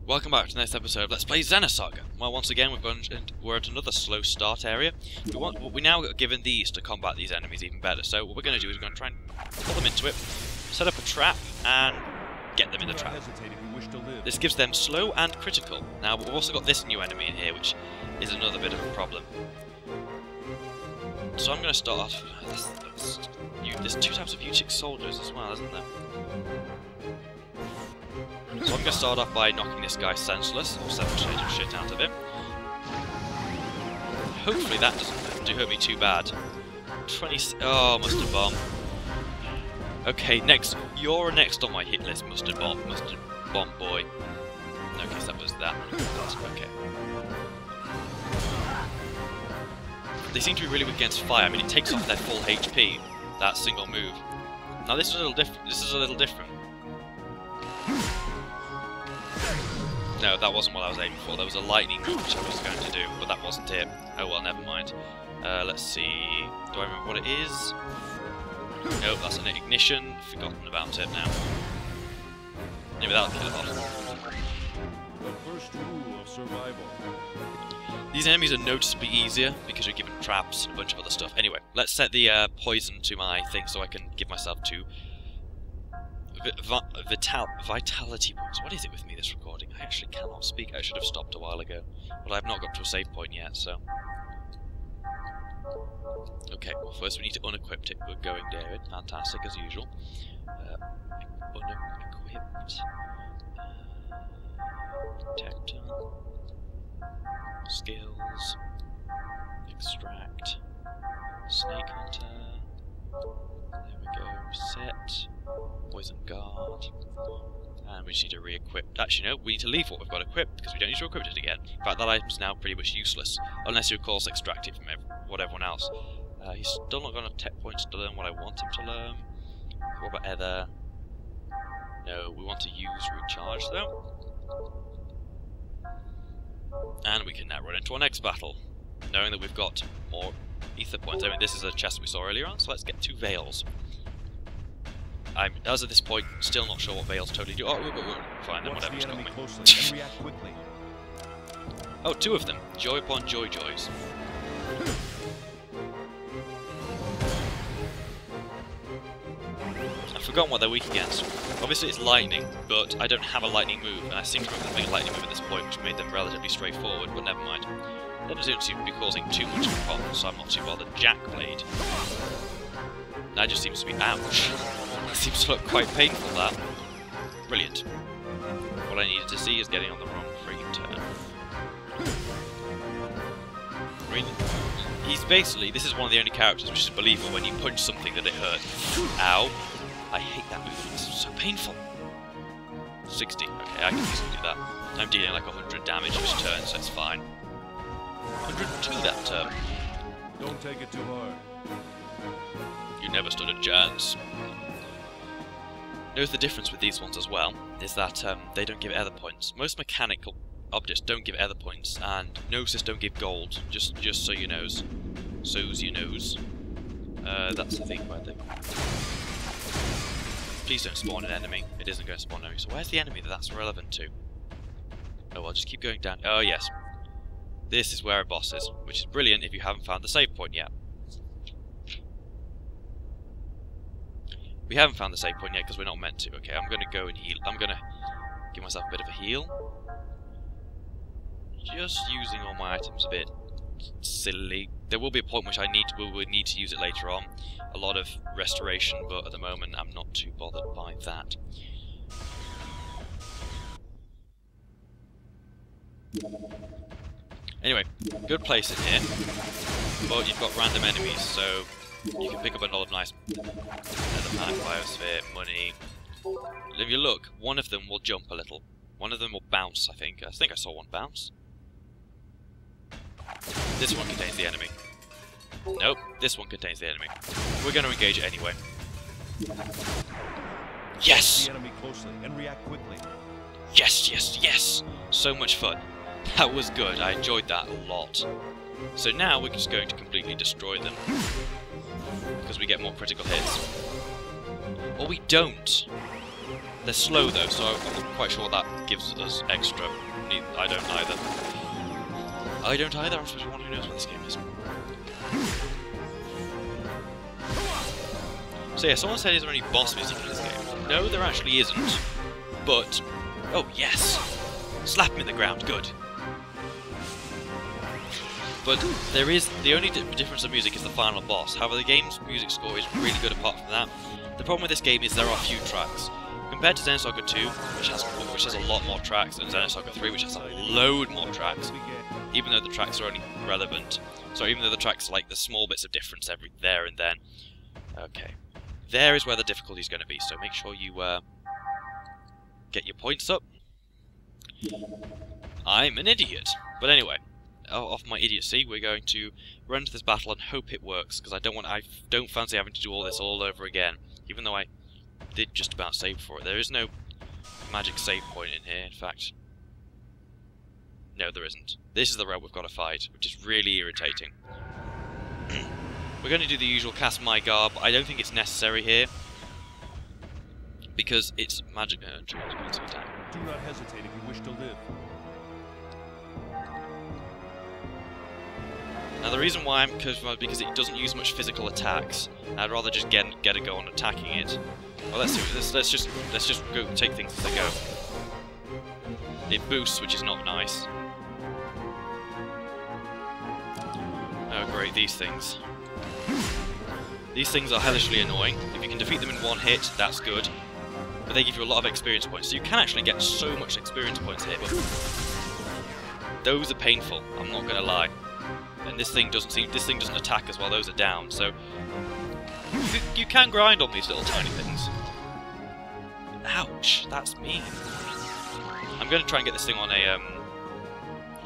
Welcome back to the next episode of Let's Play Xenosaga. Well, once again, we're at another slow start area. We now got given these to combat these enemies even better. So what we're going to do is we're going to try and pull them into it, set up a trap, and get them in the trap. This gives them slow and critical. Now, we've also got this new enemy in here, which is another bit of a problem. So I'm going to start off... There's two types of Uchick soldiers as well, isn't there? So I'm going to start off by knocking this guy senseless, or seven shit out of him. Hopefully that doesn't hurt me too bad. 20... Oh, Mustard Bomb. Okay, next. You're next on my hit list, Mustard Bomb boy. Okay, so that was that. Okay. They seem to be really weak against fire. I mean, it takes off their full HP, that single move. Now this is a little different. No, that wasn't what I was aiming for. There was a lightning move which I was going to do, but that wasn't it. Oh well, never mind. Let's see. Do I remember what it is? Nope, that's an ignition. Forgotten about it now. Anyway, that'll kill it off. The first rule of survival. These enemies are noticeably easier because you're given traps and a bunch of other stuff. Anyway, let's set the poison to my thing so I can give myself 2 vitality points. What is it with me this recording? I actually cannot speak. I should have stopped a while ago, but I've not got to a save point yet. So, okay. Well, first we need to unequip it. We're going David. Fantastic as usual. Unequipped. Detector. Skills. Extract. Snake Hunter. There we go. Set. Poison Guard. And we just need to re-equip. Actually, no, we need to leave what we've got equipped because we don't need to equip it again. In fact, that item's now pretty much useless. Unless you, of course, extract it from everyone else. He's still not got enough tech points to learn what I want him to learn. What about Ether? No, we want to use Recharge, though. And we can now run into our next battle, knowing that we've got more ether points. I mean, this is a chest we saw earlier on, so let's get 2 veils. I'm, as at this point, still not sure what veils totally do. Oh, fine, then whatever, just got me. Oh, 2 of them. Joy upon joy joys. I've forgotten what they're weak against. Obviously it's lightning, but I don't have a lightning move, and I seem to remember having a lightning move at this point, which made them relatively straightforward, but never mind. They don't seem to be causing too much of a problem, so I'm not too bothered. Jack Blade. That just seems to be... Ouch. That seems to look quite painful, that. Brilliant. What I needed to see is getting on the wrong freaking turn. I mean, he's basically... This is one of the only characters which is believable when you punch something that it hurt. Ow. I hate that move. It's so painful. 60. Okay, I can easily do that. I'm dealing like 100 damage each turn, so it's fine. 102 that turn. Don't take it too hard. You never stood a chance. Notice the difference with these ones as well is that they don't give ether points. Most mechanical objects don't give ether points, and Gnosis don't give gold. Just so you knows. So's you knows. That's the thing right there. Please don't spawn an enemy. It isn't going to spawn an enemy. So where's the enemy that that's relevant to? Oh, I'll just keep going down. Oh, yes. This is where a boss is, which is brilliant if you haven't found the save point yet. We haven't found the save point yet because we're not meant to. Okay, I'm going to go and heal. I'm going to give myself a bit of a heal. Just using all my items a bit silly. There will be a point which we will need to use it later on. A lot of restoration, but at the moment I'm not too bothered by that. Anyway, good place in here, but you've got random enemies, so you can pick up a lot of nice nether pack, biosphere, money. If you look, one of them will jump a little. One of them will bounce, I think. I think I saw one bounce. This one contains the enemy. Nope, this one contains the enemy. We're going to engage it anyway. Yes! Watch the enemy closely and react quickly. Yes, yes, yes! So much fun. That was good. I enjoyed that a lot. So now we're just going to completely destroy them. Because we get more critical hits. Or we don't. They're slow though, so I'm not quite sure what that gives us extra. I don't either. I don't either, I'm supposed to be one who knows what this game is. So yeah, someone said, is there any boss music in this game? No, there actually isn't. But... oh, yes! Slap him in the ground, good. But there is... the only difference of music is the final boss. However, the game's music score is really good apart from that. The problem with this game is there are few tracks. Compared to Xenosaga 2, which has a lot more tracks, and Xenosaga 3, which has a load more tracks, even though the tracks are only relevant. So even though the tracks are like the small bits of difference every there and then. Okay. There is where the difficulty is going to be, so make sure you get your points up. I'm an idiot. But anyway, off my idiocy, we're going to run to this battle and hope it works, because I don't fancy having to do all this all over again, even though I did just about save for it. There is no magic save point in here, in fact. No, there isn't. This is the route we've got to fight, which is really irritating. We're going to do the usual cast my garb. I don't think it's necessary here, because it's magic. Do not hesitate if you wish to live. Now the reason why I'm because it doesn't use much physical attacks. I'd rather just get a go on attacking it. Well, let's just go take things as they go. It boosts, which is not nice. Oh great, these things. These things are hellishly annoying. If you can defeat them in one hit, that's good. But they give you a lot of experience points, so you can actually get so much experience points here, but those are painful, I'm not gonna lie. And this thing doesn't attack us while those are down, so you can grind on these little tiny things. Ouch, that's mean. I'm gonna try and get this thing on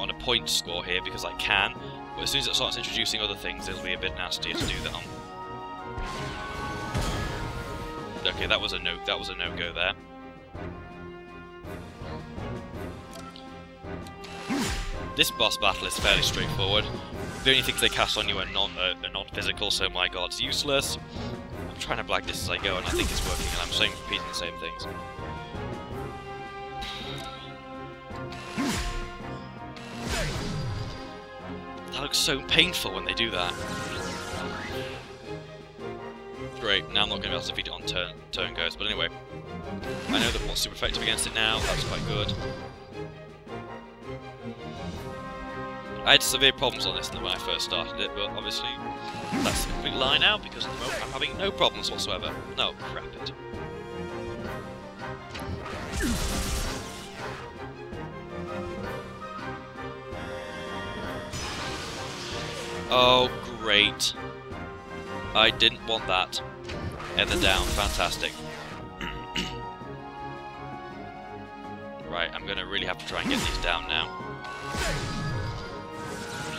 a point score here because I can, but as soon as it starts introducing other things, it'll be a bit nastier to do that on. Okay, that was a no-go there. This boss battle is fairly straightforward. The only things they cast on you are non-physical, so my god's useless. I'm trying to blag this as I go, and I think it's working, and I'm repeating the same things. That looks so painful when they do that. Great, now I'm not going to be able to defeat it on turn goes, but anyway. I know that what's super effective against it now, that's quite good. I had severe problems on this when I first started it, but obviously that's a complete lie now, because at the moment I'm having no problems whatsoever. No, crap it. Oh, great. I didn't want that. Ether down, fantastic. Right, I'm gonna really have to try and get these down now.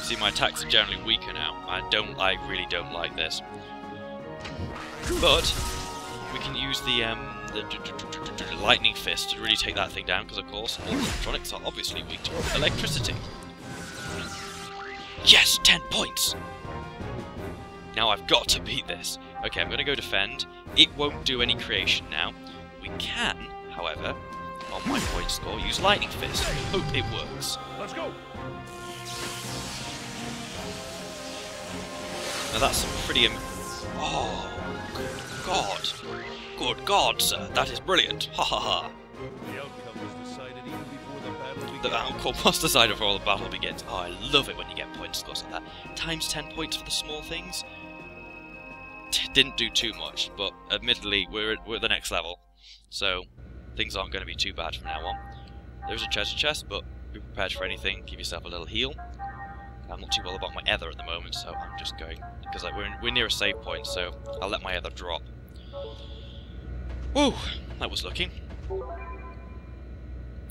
See, my attacks are generally weaker now. I really don't like this. But we can use the lightning fist to really take that thing down, because of course all electronics are obviously weak to electricity. Yes, 10 points! Now I've got to beat this. Okay, I'm going to go defend. It won't do any creation now. We can, however, on my point score, use lightning fist. Hope it works. Let's go. Now that's some pretty... oh, good God. Good God, sir. That is brilliant. Ha ha ha. The outcome was decided even before the battle began. The outcome was decided before the battle begins. Oh, I love it when you get point scores like that. Times 10 points for the small things. Didn't do too much, but admittedly, we're at the next level. So, things aren't going to be too bad from now on. There's a treasure chest, but be prepared for anything. Give yourself a little heal. I'm not too well about my ether at the moment, so I'm just going, because like, we're near a save point, so I'll let my ether drop. Woo! That was lucky.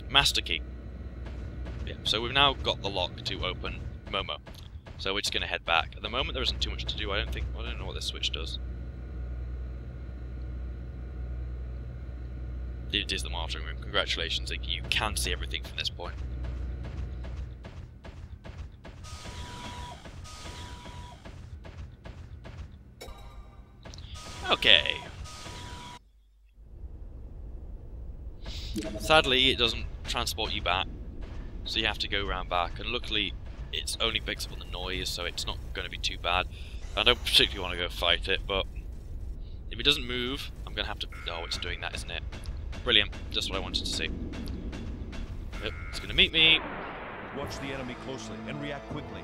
Master key. Yeah, so we've now got the lock to open Momo. So we're just going to head back. At the moment there isn't too much to do, I don't know what this switch does. It is the monitoring room. Congratulations, you can see everything from this point. Okay. Sadly, it doesn't transport you back, so you have to go round back, and luckily it's only picks up on the noise, so it's not going to be too bad. I don't particularly want to go fight it, but if it doesn't move, I'm going to have to... Oh, it's doing that, isn't it? Brilliant, just what I wanted to see. Yep, it's going to meet me. Watch the enemy closely and react quickly.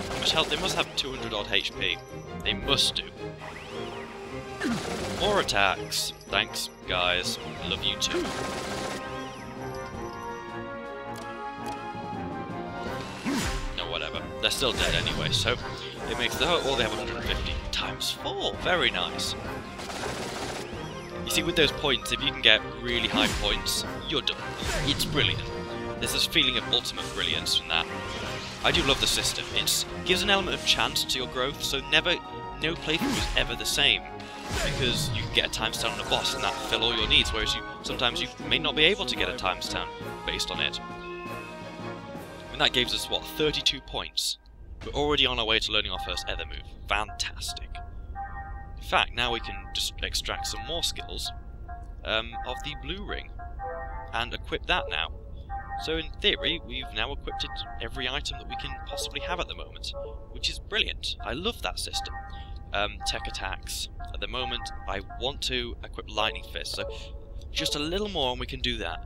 How much health? They must have 200 odd HP. They must do. More attacks. Thanks, guys. Love you too. No, whatever. They're still dead anyway, so it makes the whole... Oh, they have 150 times 4. Very nice. You see, with those points, if you can get really high points, you're done. It's brilliant. There's this feeling of ultimate brilliance from that. I do love the system. It gives an element of chance to your growth, so no playthrough is ever the same. Because you can get a times 10 on a boss and that fill all your needs, whereas sometimes you may not be able to get a times 10 based on it. And that gives us, what, 32 points? We're already on our way to learning our first Ether move. Fantastic. In fact, now we can just extract some more skills of the blue ring and equip that now. So in theory, we've now equipped every item that we can possibly have at the moment, which is brilliant. I love that system. Tech attacks. At the moment, I want to equip Lightning Fist, so just a little more and we can do that.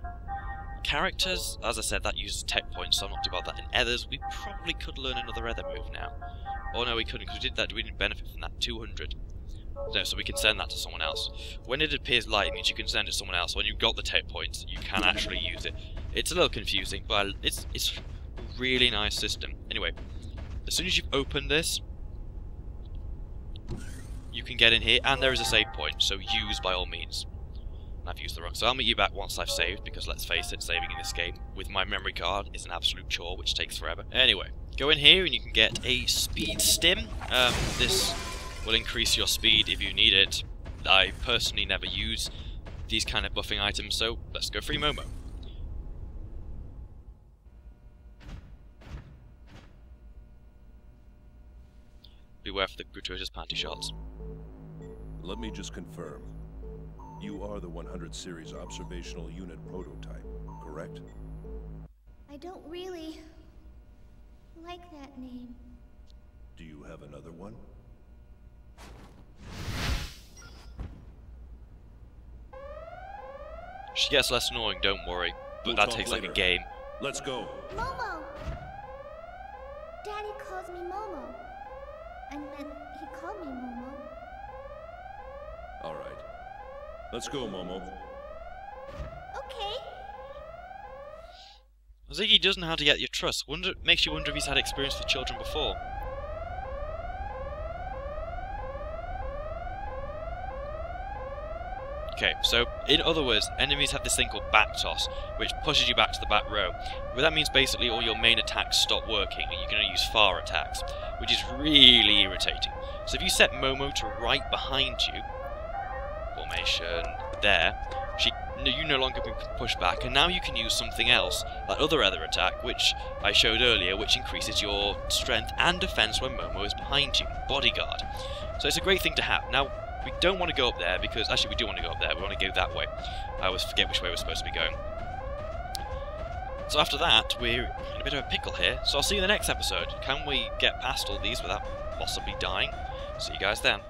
Characters, as I said, that uses tech points, so I'm not too about that. In Ethers, we probably could learn another Ether move now. Oh no, we couldn't, because we didn't benefit from that 200. No, so we can send that to someone else. When it appears light, it means you can send it to someone else. When you've got the tech points, you can actually use it. It's a little confusing, but it's a really nice system. Anyway, as soon as you've opened this, you can get in here, and there is a save point, so use by all means. And I've used the wrong, so I'll meet you back once I've saved, because let's face it, saving in this game with my memory card is an absolute chore, which takes forever. Anyway, go in here and you can get a speed stim. This will increase your speed if you need it. I personally never use these kind of buffing items, so let's go free Momo. Beware for the gratuitous panty shots. Let me just confirm. You are the 100 series observational unit prototype, correct? I don't really like that name. Do you have another one? She gets less annoying, don't worry. But that takes like a game. Let's go. Momo! Daddy calls me Momo. I meant he called me Momo. All right. Let's go, Momo. Okay. Ziggy doesn't know how to get your trust. Makes you wonder if he's had experience with children before. Okay, so in other words, enemies have this thing called back toss, which pushes you back to the back row. But that means basically all your main attacks stop working, and you can only use far attacks, which is really irritating. So if you set Momo to right behind you, formation there, you no longer can push back, and now you can use something else, that other attack, which I showed earlier, which increases your strength and defense when Momo is behind you, Bodyguard. So it's a great thing to have. Now, we don't want to go up there, because... Actually, we do want to go up there. We want to go that way. I always forget which way we're supposed to be going. So after that, we're in a bit of a pickle here. So I'll see you in the next episode. Can we get past all these without possibly dying? See you guys then.